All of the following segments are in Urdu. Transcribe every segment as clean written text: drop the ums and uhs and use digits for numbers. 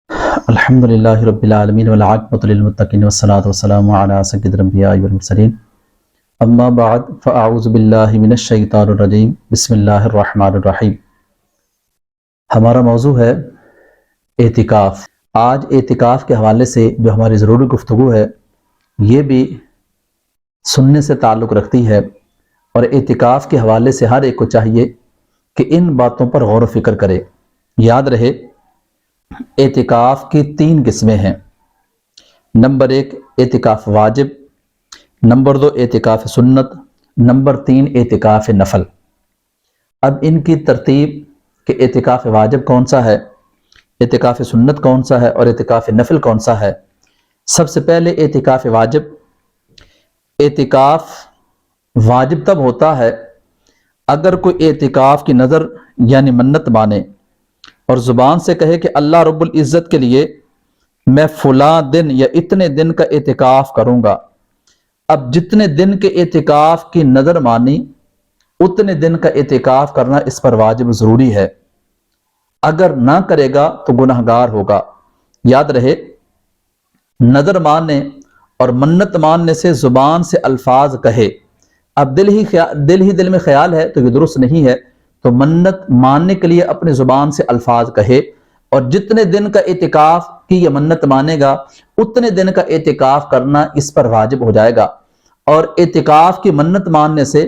الحمدللہ رب العالمین والعاقبۃ للمتقین والصلاۃ والسلام علی سید الانبیاء والمرسلین اما بعد فاعوذ باللہ من الشیطان الرجیم بسم اللہ الرحمن الرحیم۔ ہمارا موضوع ہے اعتکاف۔ آج اعتکاف کے حوالے سے جو ہماری ضروری گفتگو ہے یہ بھی سننے سے تعلق رکھتی ہے، اور اعتکاف کے حوالے سے ہر ایک کو چاہیے کہ ان باتوں پر غور و فکر کرے۔ یاد رہے اعتکاف کی 3 قسمیں ہیں۔ نمبر 1 اعتکاف واجب، نمبر 2 اعتکاف سنت، نمبر 3 اعتکاف نفل۔ اب ان کی ترتیب کہ اعتکاف واجب کون سا ہے، اعتکاف سنت کون سا ہے اور اعتکاف نفل کون سا ہے۔ سب سے پہلے اعتکاف واجب۔ اعتکاف واجب تب ہوتا ہے اگر کوئی اعتکاف کی نظر یعنی منت مانے اور زبان سے کہے کہ اللہ رب العزت کے لیے میں فلاں دن یا اتنے دن کا اعتکاف کروں گا۔ اب جتنے دن کے اعتکاف کی نظر مانی اتنے دن کا اعتکاف کرنا اس پر واجب ضروری ہے، اگر نہ کرے گا تو گناہگار ہوگا۔ یاد رہے نظر ماننے اور منت ماننے سے زبان سے الفاظ کہے، اب دل میں خیال ہے تو یہ درست نہیں ہے، تو منت ماننے کے لیے اپنی زبان سے الفاظ کہے، اور جتنے دن کا اعتکاف کی یہ منت مانے گا اتنے دن کا اعتکاف کرنا اس پر واجب ہو جائے گا۔ اور اعتکاف کی منت ماننے سے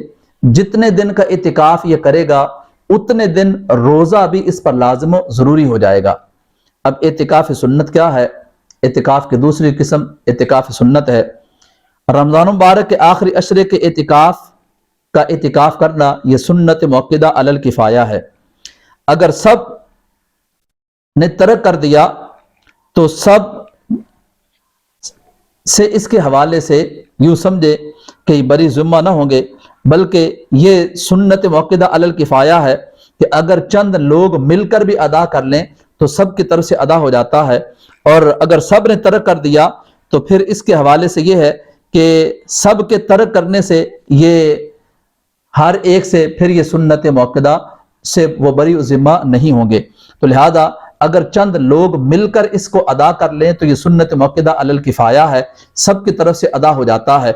جتنے دن کا اعتکاف یہ کرے گا اتنے دن روزہ بھی اس پر لازم و ضروری ہو جائے گا۔ اب اعتکاف سنت کیا ہے؟ اعتکاف کی دوسری قسم اعتکاف سنت ہے۔ رمضان مبارک کے آخری عشرے کے اعتکاف کرنا یہ سنت موقدہ علی الکفایہ ہے۔ اگر سب نے ترک کر دیا تو سب سے اس کے حوالے سے یوں سمجھے کہ بری ذمہ نہ ہوں گے، بلکہ یہ سنت موقدہ علی الکفایہ ہے کہ اگر چند لوگ مل کر بھی ادا کر لیں تو سب کی طرف سے ادا ہو جاتا ہے، اور اگر سب نے ترک کر دیا تو پھر اس کے حوالے سے یہ ہے کہ سب کے ترک کرنے سے یہ ہر ایک سے پھر یہ سنت موقدہ سے وہ بری ذمہ نہیں ہوں گے۔ تو لہذا اگر چند لوگ مل کر اس کو ادا کر لیں تو یہ سنت موقدہ علی الکفایہ ہے، سب کی طرف سے ادا ہو جاتا ہے۔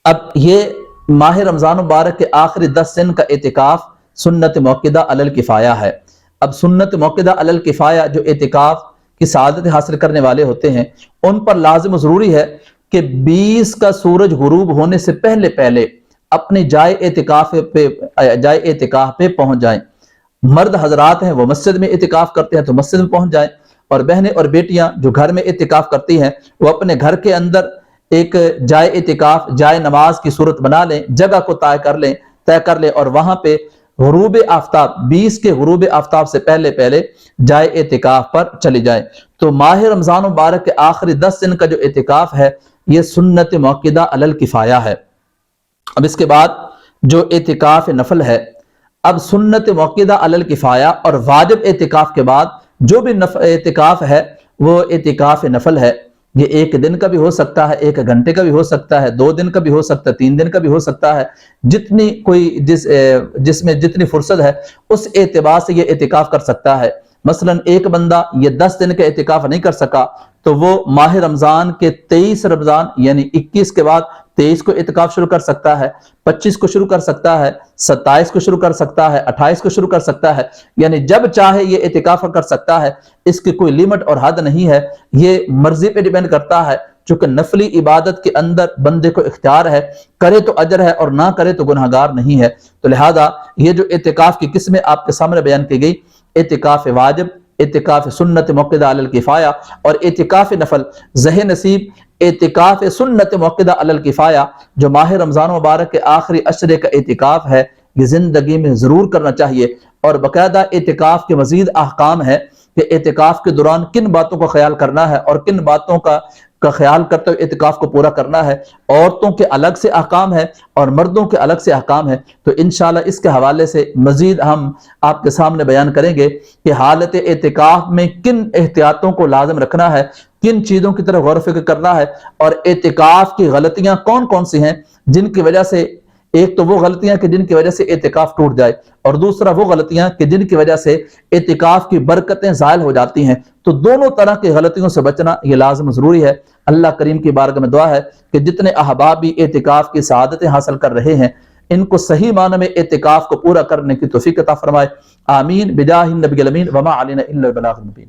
اب یہ ماہ رمضان مبارک کے آخری 10 دن کا اعتکاف سنت موقدہ علی الکفایہ ہے۔ اب سنت موقدہ علی الکفایہ جو اعتکاف کی سعادت حاصل کرنے والے ہوتے ہیں ان پر لازم و ضروری ہے کہ 20 کا سورج غروب ہونے سے پہلے اپنی جائے اعتکاف پہ پہنچ جائیں۔ مرد حضرات ہیں وہ مسجد میں اعتکاف کرتے ہیں تو مسجد میں پہنچ جائیں، اور بہنیں اور بیٹیاں جو گھر میں اعتکاف کرتی ہیں وہ اپنے گھر کے اندر ایک جائے اعتکاف جائے نماز کی صورت بنا لیں، جگہ کو طے کر لیں اور وہاں پہ غروب آفتاب 20 کے غروب آفتاب سے پہلے جائے اعتکاف پر چلی جائیں۔ تو ماہ رمضان مبارک کے آخری 10 دن کا جو اعتکاف ہے یہ سنت موقدہ علی الکفایہ ہے۔ اب اس کے بعد جو اعتکاف نفل ہے، اب سنت موقدہ علی الکفایہ اور واجب اعتکاف کے بعد جو بھی اعتکاف ہے وہ اعتکاف نفل ہے۔ یہ 1 دن کا بھی ہو سکتا ہے، 1 گھنٹے کا بھی ہو سکتا ہے، 2 دن کا بھی ہو سکتا ہے، 3 دن کا بھی ہو سکتا ہے، جس میں جتنی فرصت ہے اس اعتبار سے یہ اعتکاف کر سکتا ہے۔ مثلا ایک بندہ یہ 10 دن کا اعتکاف نہیں کر سکا تو وہ ماہ رمضان کے 23 رمضان یعنی 21 کے بعد 23 کو اعتکاف شروع کر سکتا ہے، 25 کو شروع کر سکتا ہے، 27 کو شروع کر سکتا ہے، 28 کو شروع کر سکتا ہے، یعنی جب چاہے یہ اعتکاف کر سکتا ہے۔ اس کی کوئی لیمٹ اور حد نہیں ہے، یہ مرضی پہ ڈیپینڈ کرتا ہے، چونکہ نفلی عبادت کے اندر بندے کو اختیار ہے، کرے تو اجر ہے اور نہ کرے تو گناہگار نہیں ہے۔ تو لہذا یہ جو اعتکاف کی قسمیں آپ کے سامنے بیان کی گئی، اعتکاف واجب، اعتکاف سنت موقدہ علی الکفایہ اور اعتکاف نفل، زہ نصیب اعتکاف سنت موقدہ علی الکفایہ جو ماہ رمضان مبارک کے آخری عشرے کا اعتکاف ہے یہ زندگی میں ضرور کرنا چاہیے۔ اور باقاعدہ اعتکاف کے مزید احکام ہے کہ اعتکاف کے دوران کن باتوں کا خیال کرنا ہے اور کن باتوں کا خیال کرتے ہوئے اعتکاف کو پورا کرنا ہے۔ عورتوں کے الگ سے احکام ہے اور مردوں کے الگ سے احکام ہے، تو انشاءاللہ اس کے حوالے سے مزید ہم آپ کے سامنے بیان کریں گے کہ حالت اعتکاف میں کن احتیاطوں کو لازم رکھنا ہے، کن چیزوں کی طرف غور و فکر کرنا ہے، اور اعتکاف کی غلطیاں کون کون سی ہیں جن کی وجہ سے ایک تو وہ غلطیاں کہ جن کی وجہ سے اعتکاف ٹوٹ جائے، اور دوسرا وہ غلطیاں کہ جن کی وجہ سے اعتکاف کی برکتیں زائل ہو جاتی ہیں۔ تو دونوں طرح کی غلطیوں سے بچنا یہ لازم ضروری ہے۔ اللہ کریم کی بارگاہ میں دعا ہے کہ جتنے احباب بھی اعتکاف کی سعادتیں حاصل کر رہے ہیں، ان کو صحیح معنی میں اعتکاف کو پورا کرنے کی توفیق عطا فرمائے۔ آمین بجاہ النبی الامین وما علینا الا البلاغ المبین۔